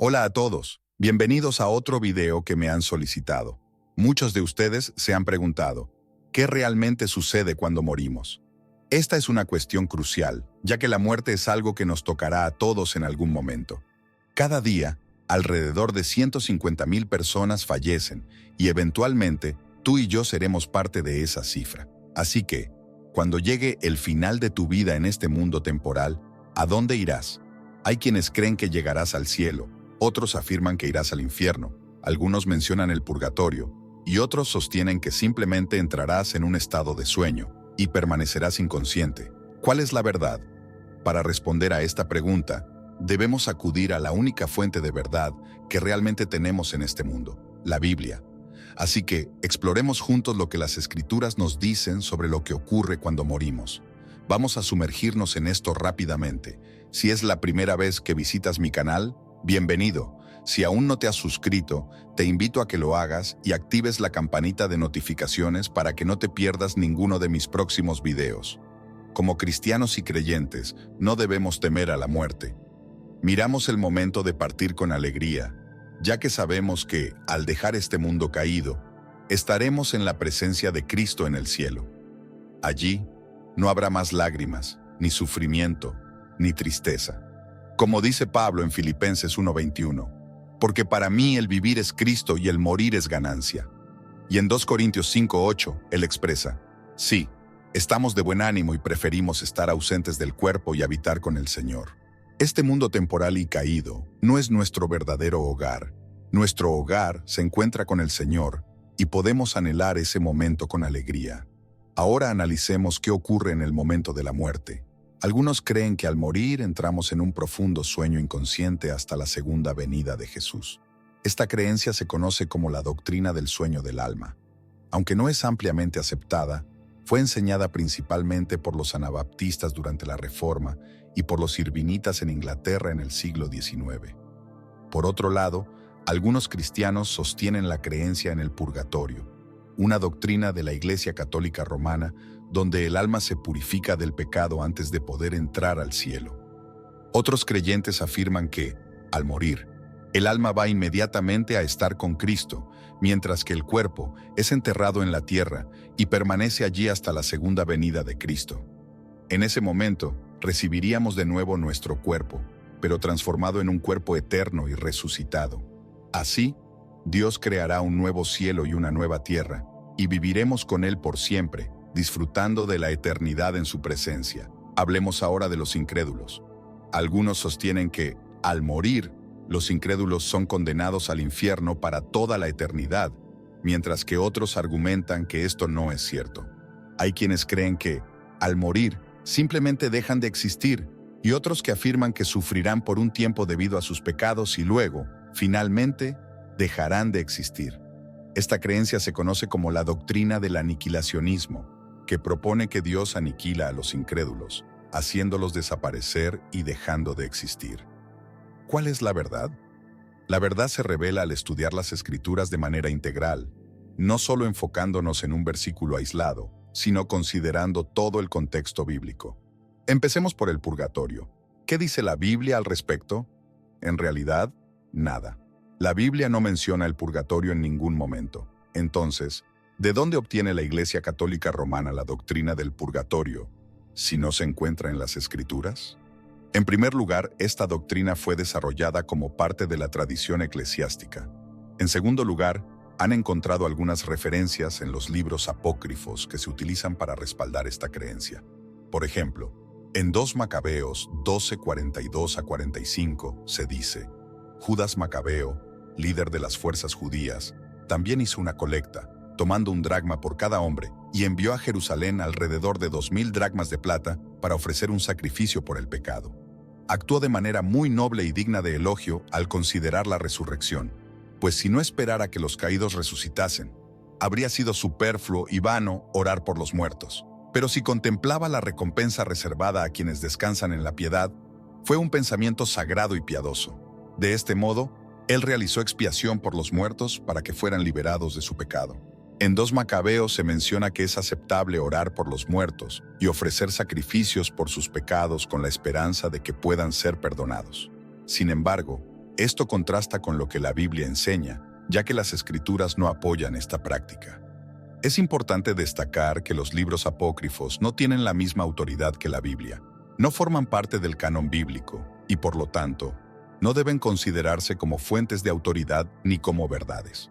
Hola a todos, bienvenidos a otro video que me han solicitado. Muchos de ustedes se han preguntado, ¿qué realmente sucede cuando morimos? Esta es una cuestión crucial, ya que la muerte es algo que nos tocará a todos en algún momento. Cada día, alrededor de 150,000 personas fallecen y eventualmente tú y yo seremos parte de esa cifra. Así que, cuando llegue el final de tu vida en este mundo temporal, ¿a dónde irás? Hay quienes creen que llegarás al cielo, otros afirman que irás al infierno, algunos mencionan el purgatorio, y otros sostienen que simplemente entrarás en un estado de sueño y permanecerás inconsciente. ¿Cuál es la verdad? Para responder a esta pregunta, debemos acudir a la única fuente de verdad que realmente tenemos en este mundo, la Biblia. Así que exploremos juntos lo que las Escrituras nos dicen sobre lo que ocurre cuando morimos. Vamos a sumergirnos en esto rápidamente. Si es la primera vez que visitas mi canal, bienvenido. Si aún no te has suscrito, te invito a que lo hagas y actives la campanita de notificaciones para que no te pierdas ninguno de mis próximos videos. Como cristianos y creyentes, no debemos temer a la muerte. Miramos el momento de partir con alegría, ya que sabemos que, al dejar este mundo caído, estaremos en la presencia de Cristo en el cielo. Allí, no habrá más lágrimas, ni sufrimiento, ni tristeza. Como dice Pablo en Filipenses 1:21, porque para mí el vivir es Cristo y el morir es ganancia. Y en 2 Corintios 5:8, él expresa, sí, estamos de buen ánimo y preferimos estar ausentes del cuerpo y habitar con el Señor. Este mundo temporal y caído no es nuestro verdadero hogar. Nuestro hogar se encuentra con el Señor y podemos anhelar ese momento con alegría. Ahora analicemos qué ocurre en el momento de la muerte. Algunos creen que al morir entramos en un profundo sueño inconsciente hasta la segunda venida de Jesús. Esta creencia se conoce como la doctrina del sueño del alma. Aunque no es ampliamente aceptada, fue enseñada principalmente por los anabaptistas durante la Reforma y por los irvinitas en Inglaterra en el siglo XIX. Por otro lado, algunos cristianos sostienen la creencia en el purgatorio, una doctrina de la Iglesia Católica Romana donde el alma se purifica del pecado antes de poder entrar al cielo. Otros creyentes afirman que, al morir, el alma va inmediatamente a estar con Cristo, mientras que el cuerpo es enterrado en la tierra y permanece allí hasta la segunda venida de Cristo. En ese momento, recibiríamos de nuevo nuestro cuerpo, pero transformado en un cuerpo eterno y resucitado. Así, Dios creará un nuevo cielo y una nueva tierra, y viviremos con Él por siempre, disfrutando de la eternidad en su presencia. Hablemos ahora de los incrédulos. Algunos sostienen que, al morir, los incrédulos son condenados al infierno para toda la eternidad, mientras que otros argumentan que esto no es cierto. Hay quienes creen que, al morir, simplemente dejan de existir, y otros que afirman que sufrirán por un tiempo debido a sus pecados y luego, finalmente, dejarán de existir. Esta creencia se conoce como la doctrina del aniquilacionismo, que propone que Dios aniquila a los incrédulos, haciéndolos desaparecer y dejando de existir. ¿Cuál es la verdad? La verdad se revela al estudiar las Escrituras de manera integral, no solo enfocándonos en un versículo aislado, sino considerando todo el contexto bíblico. Empecemos por el purgatorio. ¿Qué dice la Biblia al respecto? En realidad, nada. La Biblia no menciona el purgatorio en ningún momento. Entonces, ¿de dónde obtiene la Iglesia Católica Romana la doctrina del purgatorio, si no se encuentra en las Escrituras? En primer lugar, esta doctrina fue desarrollada como parte de la tradición eclesiástica. En segundo lugar, han encontrado algunas referencias en los libros apócrifos que se utilizan para respaldar esta creencia. Por ejemplo, en 2 Macabeos 12:42-45 se dice, Judas Macabeo, líder de las fuerzas judías, también hizo una colecta, tomando un dracma por cada hombre, y envió a Jerusalén alrededor de 2,000 dracmas de plata para ofrecer un sacrificio por el pecado. Actuó de manera muy noble y digna de elogio al considerar la resurrección, pues si no esperara que los caídos resucitasen, habría sido superfluo y vano orar por los muertos. Pero si contemplaba la recompensa reservada a quienes descansan en la piedad, fue un pensamiento sagrado y piadoso. De este modo, él realizó expiación por los muertos para que fueran liberados de su pecado. En 2 Macabeos se menciona que es aceptable orar por los muertos y ofrecer sacrificios por sus pecados con la esperanza de que puedan ser perdonados. Sin embargo, Esto contrasta con lo que la Biblia enseña, ya que las Escrituras no apoyan esta práctica. Es importante destacar que los libros apócrifos no tienen la misma autoridad que la Biblia, no forman parte del canon bíblico y, por lo tanto, no deben considerarse como fuentes de autoridad ni como verdades.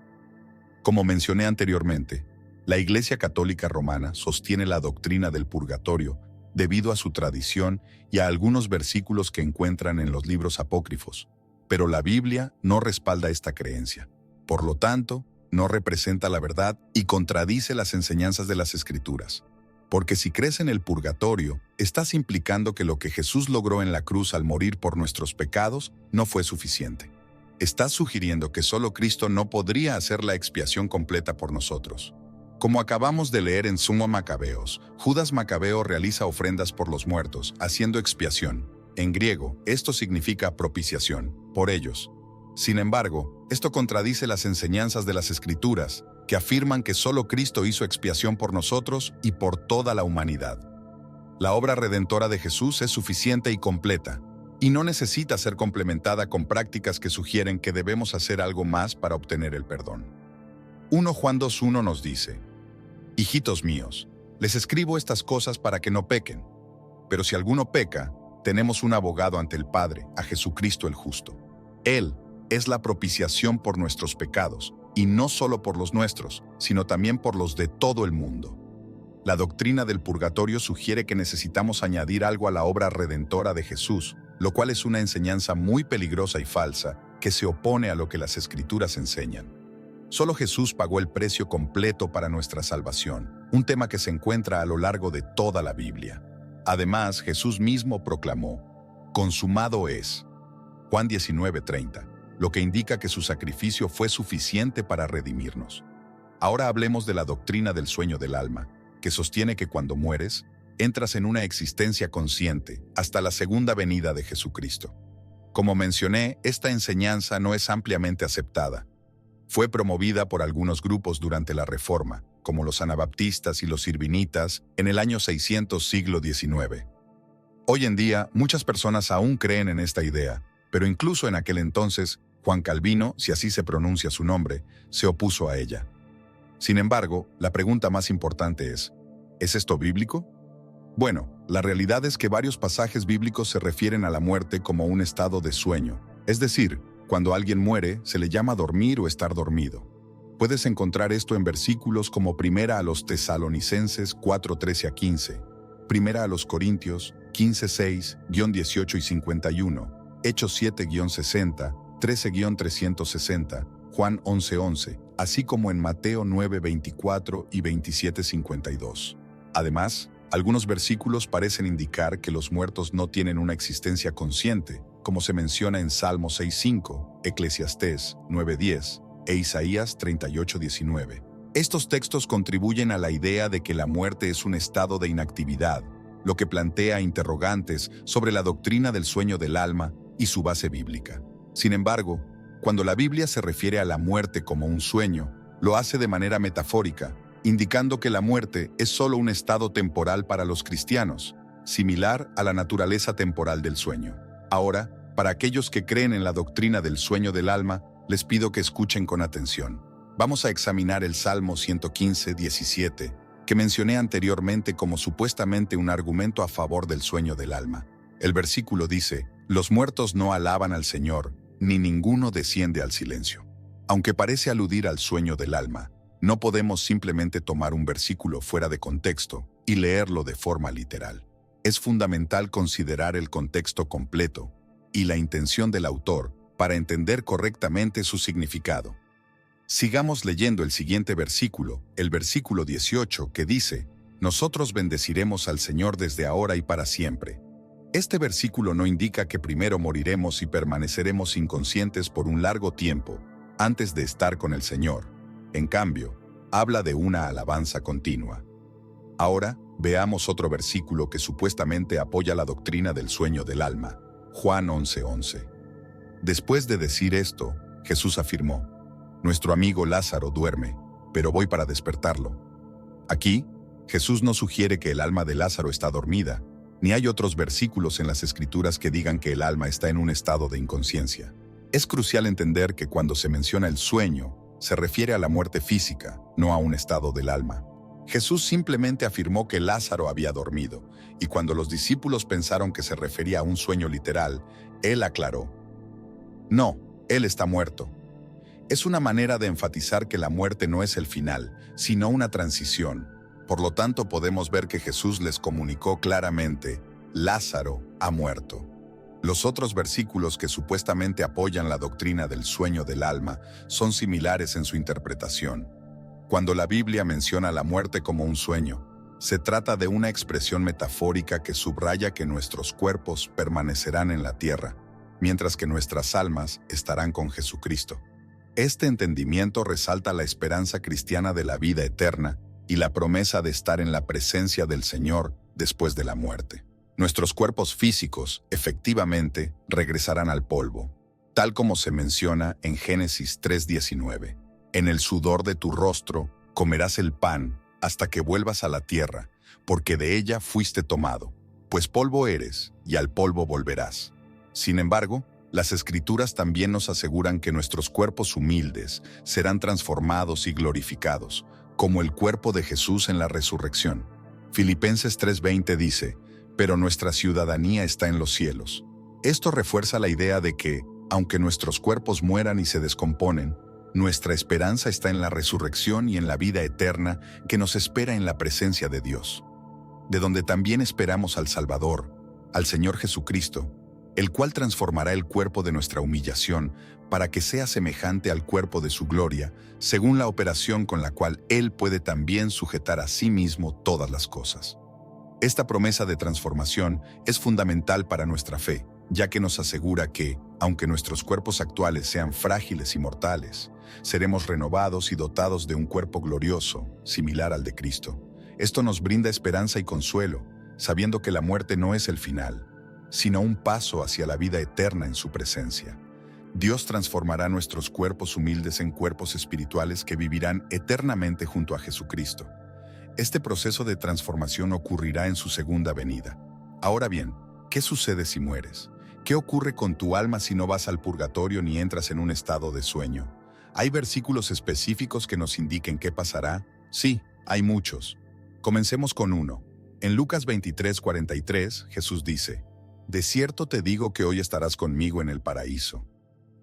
Como mencioné anteriormente, la Iglesia Católica Romana sostiene la doctrina del purgatorio debido a su tradición y a algunos versículos que encuentran en los libros apócrifos, pero la Biblia no respalda esta creencia. Por lo tanto, no representa la verdad y contradice las enseñanzas de las Escrituras. Porque si crees en el purgatorio, estás implicando que lo que Jesús logró en la cruz al morir por nuestros pecados no fue suficiente. Estás sugiriendo que solo Cristo no podría hacer la expiación completa por nosotros. Como acabamos de leer en Summa Macabeos, Judas Macabeo realiza ofrendas por los muertos, haciendo expiación. En griego, esto significa propiciación, por ellos. Sin embargo, esto contradice las enseñanzas de las Escrituras, que afirman que solo Cristo hizo expiación por nosotros y por toda la humanidad. La obra redentora de Jesús es suficiente y completa, y no necesita ser complementada con prácticas que sugieren que debemos hacer algo más para obtener el perdón. 1 Juan 2:1 nos dice: Hijitos míos, les escribo estas cosas para que no pequen. Pero si alguno peca, tenemos un abogado ante el Padre, a Jesucristo el justo. Él es la propiciación por nuestros pecados, y no solo por los nuestros, sino también por los de todo el mundo. La doctrina del purgatorio sugiere que necesitamos añadir algo a la obra redentora de Jesús, lo cual es una enseñanza muy peligrosa y falsa que se opone a lo que las Escrituras enseñan. Solo Jesús pagó el precio completo para nuestra salvación, un tema que se encuentra a lo largo de toda la Biblia. Además, Jesús mismo proclamó: «Consumado es». Juan 19:30, lo que indica que su sacrificio fue suficiente para redimirnos. Ahora hablemos de la doctrina del sueño del alma, que sostiene que cuando mueres, entras en una existencia consciente hasta la segunda venida de Jesucristo. Como mencioné, esta enseñanza no es ampliamente aceptada. Fue promovida por algunos grupos durante la Reforma, como los anabaptistas y los irvinitas, en el año 600 siglo XIX. Hoy en día, muchas personas aún creen en esta idea, pero incluso en aquel entonces, Juan Calvino, si así se pronuncia su nombre, se opuso a ella. Sin embargo, la pregunta más importante ¿es esto bíblico? Bueno, la realidad es que varios pasajes bíblicos se refieren a la muerte como un estado de sueño, es decir, cuando alguien muere, se le llama dormir o estar dormido. Puedes encontrar esto en versículos como 1 a los Tesalonicenses 4:13-15, 1 a los Corintios 15:6-18 y 51, Hechos 7-60, 13-360, Juan 11:11, así como en Mateo 9:24 y 27:52. Además, algunos versículos parecen indicar que los muertos no tienen una existencia consciente, como se menciona en Salmo 6:5, Eclesiastés 9:10 e Isaías 38:19. Estos textos contribuyen a la idea de que la muerte es un estado de inactividad, lo que plantea interrogantes sobre la doctrina del sueño del alma y su base bíblica. Sin embargo, cuando la Biblia se refiere a la muerte como un sueño, lo hace de manera metafórica, indicando que la muerte es solo un estado temporal para los cristianos, similar a la naturaleza temporal del sueño. Ahora, para aquellos que creen en la doctrina del sueño del alma, les pido que escuchen con atención. Vamos a examinar el Salmo 115:17, que mencioné anteriormente como supuestamente un argumento a favor del sueño del alma. El versículo dice: «Los muertos no alaban al Señor, ni ninguno desciende al silencio». Aunque parece aludir al sueño del alma, no podemos simplemente tomar un versículo fuera de contexto y leerlo de forma literal. Es fundamental considerar el contexto completo y la intención del autor para entender correctamente su significado. Sigamos leyendo el siguiente versículo, el versículo 18, que dice: «Nosotros bendeciremos al Señor desde ahora y para siempre». Este versículo no indica que primero moriremos y permaneceremos inconscientes por un largo tiempo antes de estar con el Señor. En cambio, habla de una alabanza continua. Ahora, veamos otro versículo que supuestamente apoya la doctrina del sueño del alma, Juan 11:11. Después de decir esto, Jesús afirmó: «Nuestro amigo Lázaro duerme, pero voy para despertarlo». Aquí, Jesús no sugiere que el alma de Lázaro está dormida, ni hay otros versículos en las Escrituras que digan que el alma está en un estado de inconsciencia. Es crucial entender que cuando se menciona el sueño, se refiere a la muerte física, no a un estado del alma. Jesús simplemente afirmó que Lázaro había dormido, y cuando los discípulos pensaron que se refería a un sueño literal, él aclaró: no, él está muerto. Es una manera de enfatizar que la muerte no es el final, sino una transición. Por lo tanto, podemos ver que Jesús les comunicó claramente: Lázaro ha muerto. Los otros versículos que supuestamente apoyan la doctrina del sueño del alma son similares en su interpretación. Cuando la Biblia menciona la muerte como un sueño, se trata de una expresión metafórica que subraya que nuestros cuerpos permanecerán en la tierra, mientras que nuestras almas estarán con Jesucristo. Este entendimiento resalta la esperanza cristiana de la vida eterna y la promesa de estar en la presencia del Señor después de la muerte. Nuestros cuerpos físicos, efectivamente, regresarán al polvo, tal como se menciona en Génesis 3:19. En el sudor de tu rostro comerás el pan hasta que vuelvas a la tierra, porque de ella fuiste tomado, pues polvo eres y al polvo volverás. Sin embargo, las Escrituras también nos aseguran que nuestros cuerpos humildes serán transformados y glorificados, como el cuerpo de Jesús en la resurrección. Filipenses 3:20 dice: pero nuestra ciudadanía está en los cielos. Esto refuerza la idea de que, aunque nuestros cuerpos mueran y se descomponen, nuestra esperanza está en la resurrección y en la vida eterna que nos espera en la presencia de Dios, de donde también esperamos al Salvador, al Señor Jesucristo, el cual transformará el cuerpo de nuestra humillación para que sea semejante al cuerpo de su gloria, según la operación con la cual Él puede también sujetar a sí mismo todas las cosas. Esta promesa de transformación es fundamental para nuestra fe, ya que nos asegura que, aunque nuestros cuerpos actuales sean frágiles y mortales, seremos renovados y dotados de un cuerpo glorioso, similar al de Cristo. Esto nos brinda esperanza y consuelo, sabiendo que la muerte no es el final, sino un paso hacia la vida eterna en su presencia. Dios transformará nuestros cuerpos humildes en cuerpos espirituales que vivirán eternamente junto a Jesucristo. Este proceso de transformación ocurrirá en su segunda venida. Ahora bien, ¿qué sucede si mueres? ¿Qué ocurre con tu alma si no vas al purgatorio ni entras en un estado de sueño? ¿Hay versículos específicos que nos indiquen qué pasará? Sí, hay muchos. Comencemos con uno. En Lucas 23:43, Jesús dice: de cierto te digo que hoy estarás conmigo en el paraíso.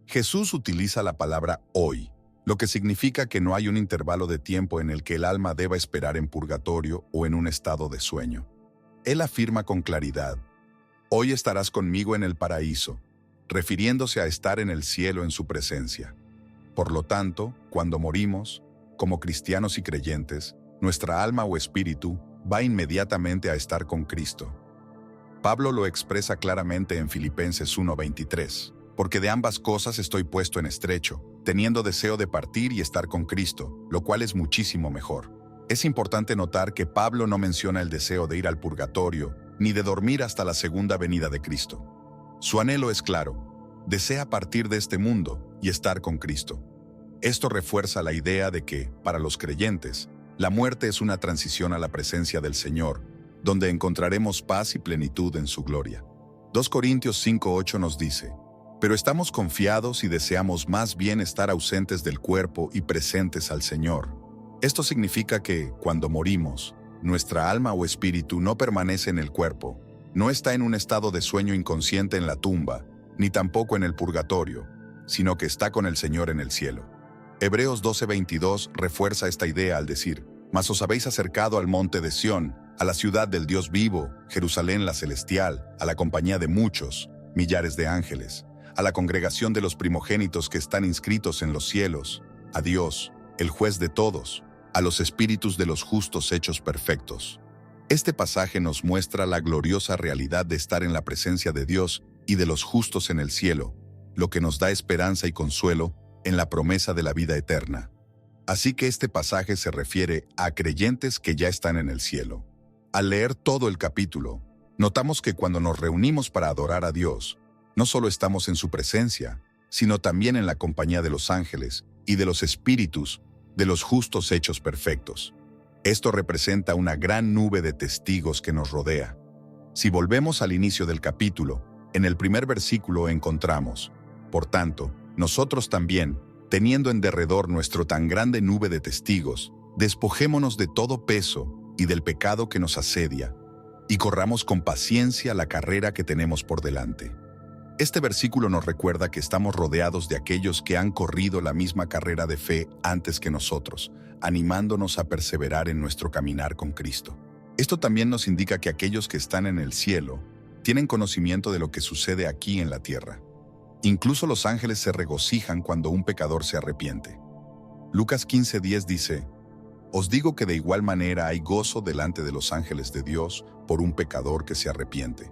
Jesús utiliza la palabra hoy, lo que significa que no hay un intervalo de tiempo en el que el alma deba esperar en purgatorio o en un estado de sueño. Él afirma con claridad: hoy estarás conmigo en el paraíso, refiriéndose a estar en el cielo en su presencia. Por lo tanto, cuando morimos, como cristianos y creyentes, nuestra alma o espíritu va inmediatamente a estar con Cristo. Pablo lo expresa claramente en Filipenses 1:23. Porque de ambas cosas estoy puesto en estrecho, teniendo deseo de partir y estar con Cristo, lo cual es muchísimo mejor. Es importante notar que Pablo no menciona el deseo de ir al purgatorio, ni de dormir hasta la segunda venida de Cristo. Su anhelo es claro: desea partir de este mundo y estar con Cristo. Esto refuerza la idea de que, para los creyentes, la muerte es una transición a la presencia del Señor, donde encontraremos paz y plenitud en su gloria. 2 Corintios 5:8 nos dice: pero estamos confiados y deseamos más bien estar ausentes del cuerpo y presentes al Señor. Esto significa que, cuando morimos, nuestra alma o espíritu no permanece en el cuerpo, no está en un estado de sueño inconsciente en la tumba, ni tampoco en el purgatorio, sino que está con el Señor en el cielo. Hebreos 12:22 refuerza esta idea al decir: mas os habéis acercado al monte de Sión, a la ciudad del Dios vivo, Jerusalén la celestial, a la compañía de muchos, millares de ángeles, a la congregación de los primogénitos que están inscritos en los cielos, a Dios, el juez de todos, a los espíritus de los justos hechos perfectos. Este pasaje nos muestra la gloriosa realidad de estar en la presencia de Dios y de los justos en el cielo, lo que nos da esperanza y consuelo en la promesa de la vida eterna. Así que este pasaje se refiere a creyentes que ya están en el cielo. Al leer todo el capítulo, notamos que cuando nos reunimos para adorar a Dios, no solo estamos en su presencia, sino también en la compañía de los ángeles y de los espíritus de los justos hechos perfectos. Esto representa una gran nube de testigos que nos rodea. Si volvemos al inicio del capítulo, en el primer versículo encontramos: Por tanto, nosotros también, teniendo en derredor nuestro tan grande nube de testigos, despojémonos de todo peso y del pecado que nos asedia, y corramos con paciencia la carrera que tenemos por delante. Este versículo nos recuerda que estamos rodeados de aquellos que han corrido la misma carrera de fe antes que nosotros, animándonos a perseverar en nuestro caminar con Cristo. Esto también nos indica que aquellos que están en el cielo tienen conocimiento de lo que sucede aquí en la tierra. Incluso los ángeles se regocijan cuando un pecador se arrepiente. Lucas 15:10 dice: «Os digo que de igual manera hay gozo delante de los ángeles de Dios por un pecador que se arrepiente».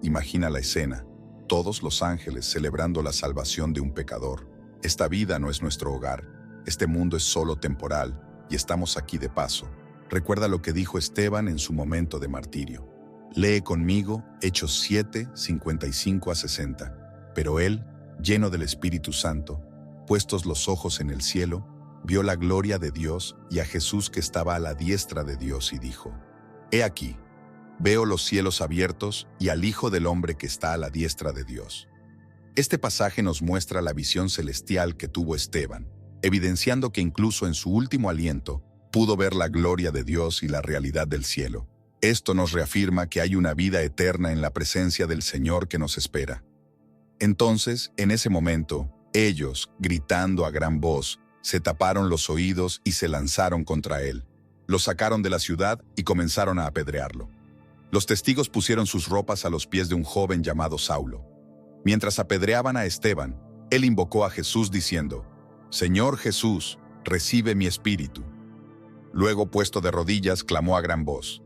Imagina la escena, todos los ángeles celebrando la salvación de un pecador. Esta vida no es nuestro hogar, este mundo es solo temporal y estamos aquí de paso. Recuerda lo que dijo Esteban en su momento de martirio. Lee conmigo Hechos 7, 55 a 60. Pero él, lleno del Espíritu Santo, puestos los ojos en el cielo, vio la gloria de Dios y a Jesús que estaba a la diestra de Dios y dijo: «He aquí, veo los cielos abiertos y al Hijo del Hombre que está a la diestra de Dios». Este pasaje nos muestra la visión celestial que tuvo Esteban, evidenciando que incluso en su último aliento pudo ver la gloria de Dios y la realidad del cielo. Esto nos reafirma que hay una vida eterna en la presencia del Señor que nos espera. Entonces, en ese momento, ellos, gritando a gran voz, se taparon los oídos y se lanzaron contra él. Lo sacaron de la ciudad y comenzaron a apedrearlo. Los testigos pusieron sus ropas a los pies de un joven llamado Saulo. Mientras apedreaban a Esteban, él invocó a Jesús diciendo: «Señor Jesús, recibe mi espíritu». Luego, puesto de rodillas, clamó a gran voz: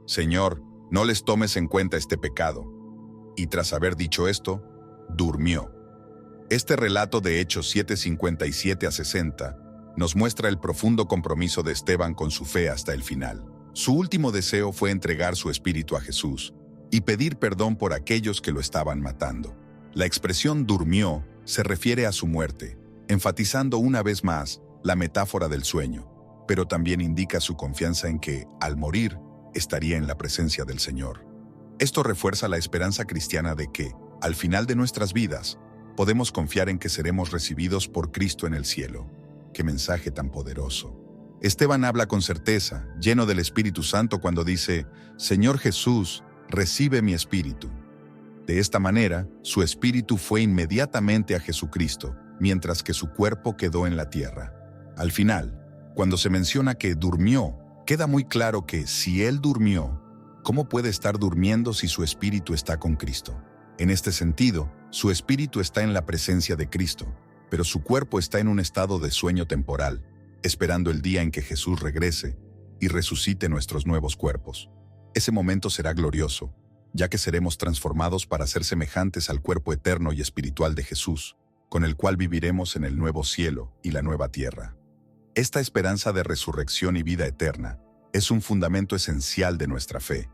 «Señor, no les tomes en cuenta este pecado». Y tras haber dicho esto, durmió. Este relato de Hechos 7:57 a 60 nos muestra el profundo compromiso de Esteban con su fe hasta el final. Su último deseo fue entregar su espíritu a Jesús y pedir perdón por aquellos que lo estaban matando. La expresión durmió se refiere a su muerte, enfatizando una vez más la metáfora del sueño, pero también indica su confianza en que, al morir, estaría en la presencia del Señor. Esto refuerza la esperanza cristiana de que, al final de nuestras vidas, podemos confiar en que seremos recibidos por Cristo en el cielo. ¡Qué mensaje tan poderoso! Esteban habla con certeza, lleno del Espíritu Santo, cuando dice: «Señor Jesús, recibe mi espíritu». De esta manera, su espíritu fue inmediatamente a Jesucristo, mientras que su cuerpo quedó en la tierra. Al final, cuando se menciona que durmió, queda muy claro que si él durmió, ¿cómo puede estar durmiendo si su espíritu está con Cristo? En este sentido, su espíritu está en la presencia de Cristo, pero su cuerpo está en un estado de sueño temporal, esperando el día en que Jesús regrese y resucite nuestros nuevos cuerpos. Ese momento será glorioso, ya que seremos transformados para ser semejantes al cuerpo eterno y espiritual de Jesús, con el cual viviremos en el nuevo cielo y la nueva tierra. Esta esperanza de resurrección y vida eterna es un fundamento esencial de nuestra fe,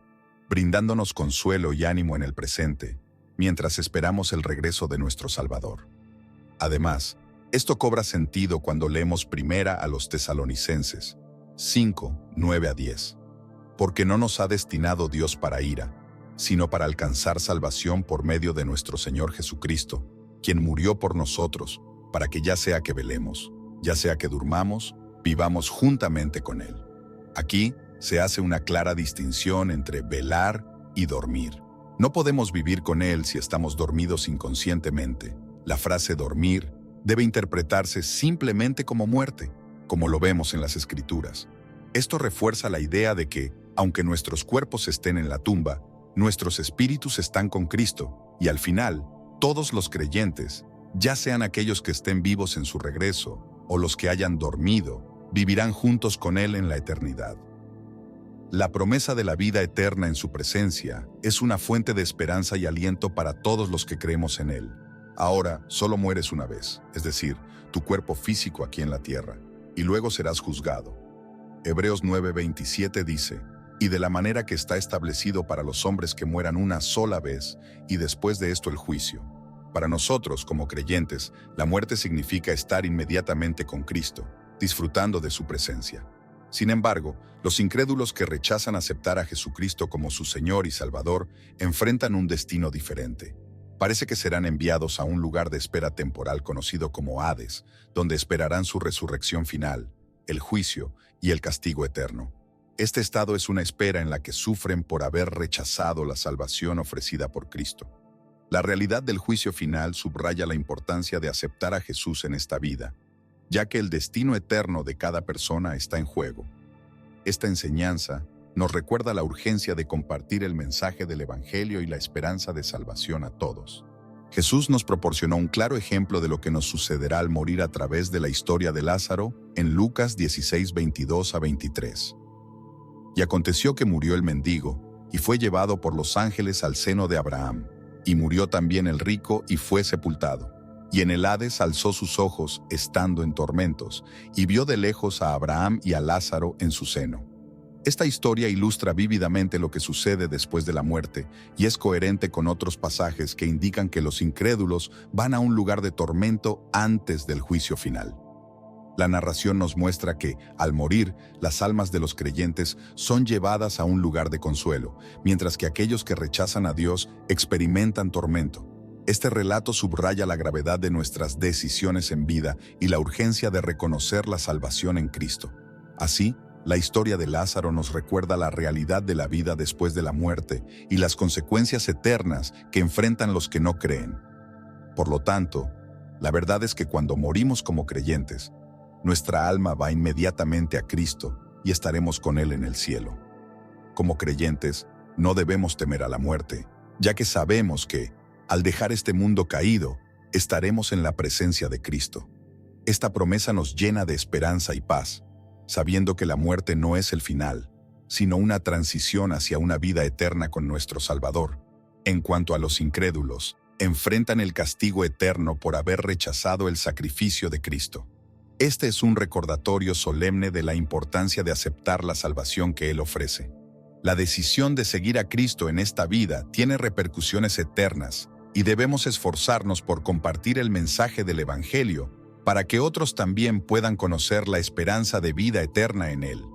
brindándonos consuelo y ánimo en el presente, mientras esperamos el regreso de nuestro Salvador. Además, esto cobra sentido cuando leemos primera a los Tesalonicenses 5, 9 a 10. Porque no nos ha destinado Dios para ira, sino para alcanzar salvación por medio de nuestro Señor Jesucristo, quien murió por nosotros, para que ya sea que velemos, ya sea que durmamos, vivamos juntamente con Él. Aquí se hace una clara distinción entre velar y dormir. No podemos vivir con Él si estamos dormidos inconscientemente. La frase dormir debe interpretarse simplemente como muerte, como lo vemos en las Escrituras. Esto refuerza la idea de que, aunque nuestros cuerpos estén en la tumba, nuestros espíritus están con Cristo, y al final, todos los creyentes, ya sean aquellos que estén vivos en su regreso o los que hayan dormido, vivirán juntos con Él en la eternidad. La promesa de la vida eterna en su presencia es una fuente de esperanza y aliento para todos los que creemos en Él. Ahora solo mueres una vez, es decir, tu cuerpo físico aquí en la tierra, y luego serás juzgado. Hebreos 9:27 dice: «Y de la manera que está establecido para los hombres que mueran una sola vez, y después de esto el juicio». Para nosotros, como creyentes, la muerte significa estar inmediatamente con Cristo, disfrutando de su presencia. Sin embargo, los incrédulos que rechazan aceptar a Jesucristo como su Señor y Salvador enfrentan un destino diferente. Parece que serán enviados a un lugar de espera temporal conocido como Hades, donde esperarán su resurrección final, el juicio y el castigo eterno. Este estado es una espera en la que sufren por haber rechazado la salvación ofrecida por Cristo. La realidad del juicio final subraya la importancia de aceptar a Jesús en esta vida, ya que el destino eterno de cada persona está en juego. Esta enseñanza nos recuerda la urgencia de compartir el mensaje del Evangelio y la esperanza de salvación a todos. Jesús nos proporcionó un claro ejemplo de lo que nos sucederá al morir a través de la historia de Lázaro en Lucas 16, 22 a 23. Y aconteció que murió el mendigo, y fue llevado por los ángeles al seno de Abraham. Y murió también el rico, y fue sepultado. Y en el Hades alzó sus ojos, estando en tormentos, y vio de lejos a Abraham y a Lázaro en su seno. Esta historia ilustra vívidamente lo que sucede después de la muerte, y es coherente con otros pasajes que indican que los incrédulos van a un lugar de tormento antes del juicio final. La narración nos muestra que, al morir, las almas de los creyentes son llevadas a un lugar de consuelo, mientras que aquellos que rechazan a Dios experimentan tormento. Este relato subraya la gravedad de nuestras decisiones en vida y la urgencia de reconocer la salvación en Cristo. Así, la historia de Lázaro nos recuerda la realidad de la vida después de la muerte y las consecuencias eternas que enfrentan los que no creen. Por lo tanto, la verdad es que cuando morimos como creyentes, nuestra alma va inmediatamente a Cristo y estaremos con Él en el cielo. Como creyentes, no debemos temer a la muerte, ya que sabemos que, al dejar este mundo caído, estaremos en la presencia de Cristo. Esta promesa nos llena de esperanza y paz, sabiendo que la muerte no es el final, sino una transición hacia una vida eterna con nuestro Salvador. En cuanto a los incrédulos, enfrentan el castigo eterno por haber rechazado el sacrificio de Cristo. Este es un recordatorio solemne de la importancia de aceptar la salvación que Él ofrece. La decisión de seguir a Cristo en esta vida tiene repercusiones eternas y debemos esforzarnos por compartir el mensaje del Evangelio para que otros también puedan conocer la esperanza de vida eterna en Él.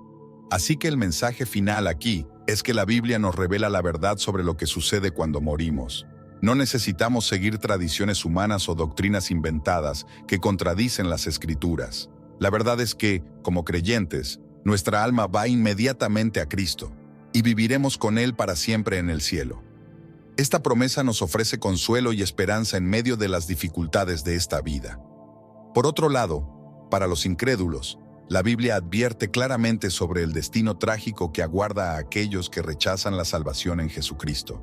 Así que el mensaje final aquí es que la Biblia nos revela la verdad sobre lo que sucede cuando morimos. No necesitamos seguir tradiciones humanas o doctrinas inventadas que contradicen las Escrituras. La verdad es que, como creyentes, nuestra alma va inmediatamente a Cristo y viviremos con Él para siempre en el cielo. Esta promesa nos ofrece consuelo y esperanza en medio de las dificultades de esta vida. Por otro lado, para los incrédulos, la Biblia advierte claramente sobre el destino trágico que aguarda a aquellos que rechazan la salvación en Jesucristo.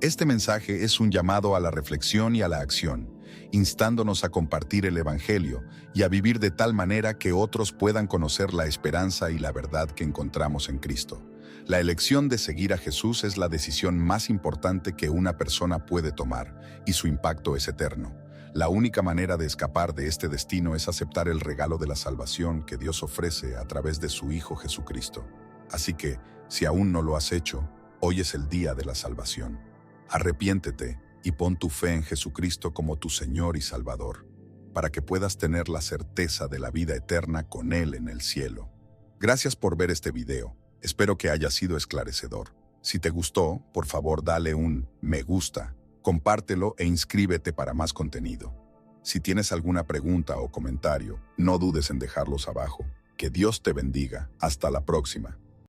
Este mensaje es un llamado a la reflexión y a la acción, instándonos a compartir el Evangelio y a vivir de tal manera que otros puedan conocer la esperanza y la verdad que encontramos en Cristo. La elección de seguir a Jesús es la decisión más importante que una persona puede tomar, y su impacto es eterno. La única manera de escapar de este destino es aceptar el regalo de la salvación que Dios ofrece a través de su Hijo Jesucristo. Así que, si aún no lo has hecho, hoy es el día de la salvación. Arrepiéntete y pon tu fe en Jesucristo como tu Señor y Salvador, para que puedas tener la certeza de la vida eterna con Él en el cielo. Gracias por ver este video. Espero que haya sido esclarecedor. Si te gustó, por favor dale un me gusta, compártelo e inscríbete para más contenido. Si tienes alguna pregunta o comentario, no dudes en dejarlos abajo. Que Dios te bendiga. Hasta la próxima.